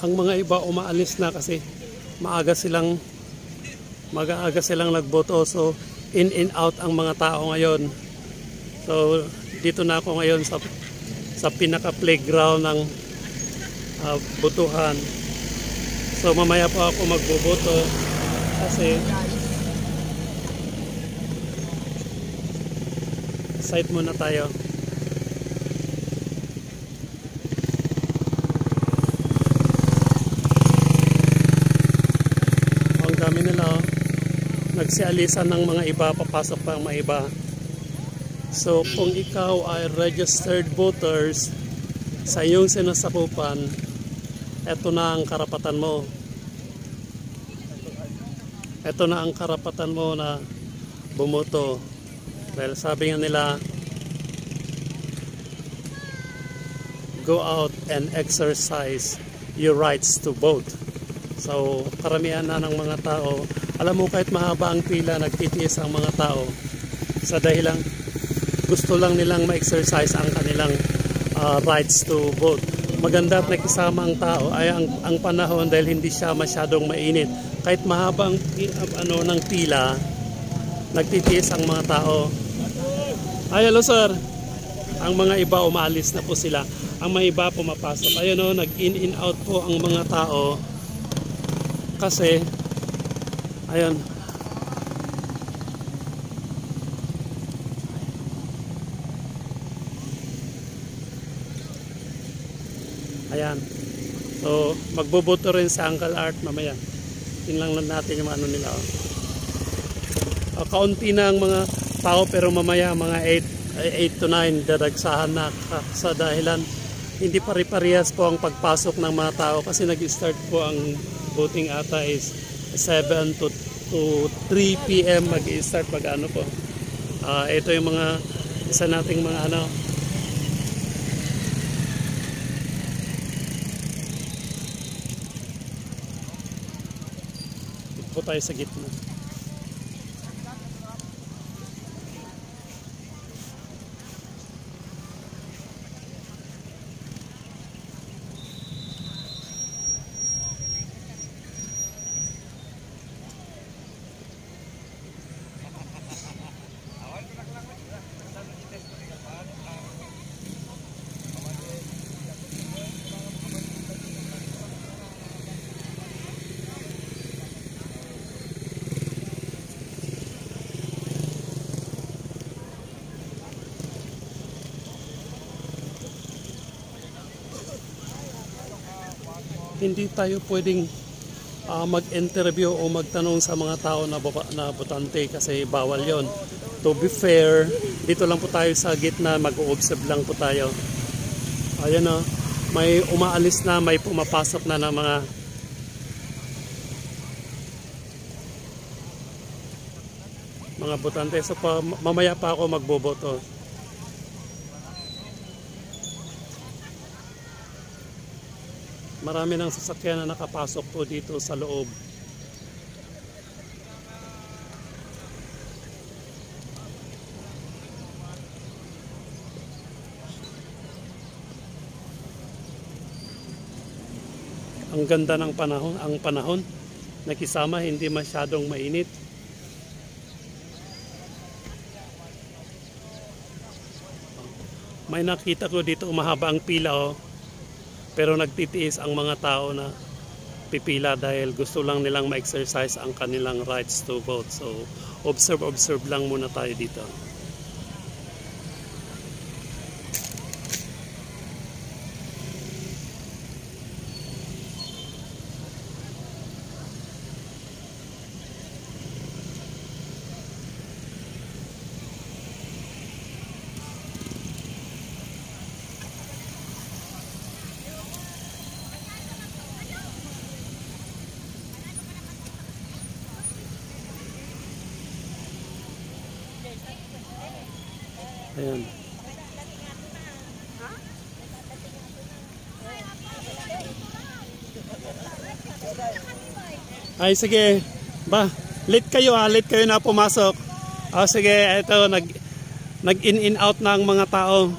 Ang mga iba umaalis na kasi maaga silang nagboto. So in and out ang mga tao ngayon. So dito na ako ngayon sa pinaka playground ng botohan. So mamaya po ako magboboto kasi site muna tayo. Ang dami nila, oh. Nagsialisan ng mga iba, papasok pa ang mga iba. So kung ikaw ay registered voters sa iyong sinasakupan, eto na ang karapatan mo. Eto na ang karapatan mo na bumoto. Dahil sabi nga nila, go out and exercise your rights to vote. So karamihan na ng mga tao, alam mo kahit mahaba ang pila, nagtitiis ang mga tao sa dahilan gusto lang nilang ma-exercise ang kanilang rights to vote. Maganda at nakisama ang tao ay ang panahon dahil hindi siya masyadong mainit. Kahit mahaba ang ng pila, nagtitiis ang mga tao. Ay, hello sir. Ang mga iba umaalis na po sila. Ang mga iba pumapasok. Ayun o, nag-in out po ang mga tao. Kasi, ayun. Ayan. So, magboboto rin sa Uncle Art mamaya. Tingnan lang natin yung ano nila. Kaunti na ang mga tao pero mamaya mga 8 to 9 dadagsahan na sa dahilan hindi pare-parehas po ang pagpasok ng mga tao kasi nag-start po ang voting ata is 7 to 3 PM mag-start pag ano po. Ito yung mga isa nating mga ano. Dito po tayo sa gitna. Hindi tayo pwedeng mag-interview o magtanong sa mga tao na botante kasi bawal yon. To be fair, dito lang po tayo sa gitna, mag-o-observe lang po tayo. Ayan o, may umaalis na, may pumapasok na ng mga botante. So mamaya pa ako magboboto. Marami ng sasakyan na nakapasok po dito sa loob. Ang ganda ng panahon, ang panahon nakisama, hindi masyadong mainit. May nakita ko dito umahaba ang pila oh. Pero nagtitiis ang mga tao na pipila dahil gusto lang nilang ma-exercise ang kanilang rights to vote. So, observe lang muna tayo dito. Ayan. Ay sige. Ba, late kayo late kayo na pumasok. Sige, ito nag in out na ang mga tao.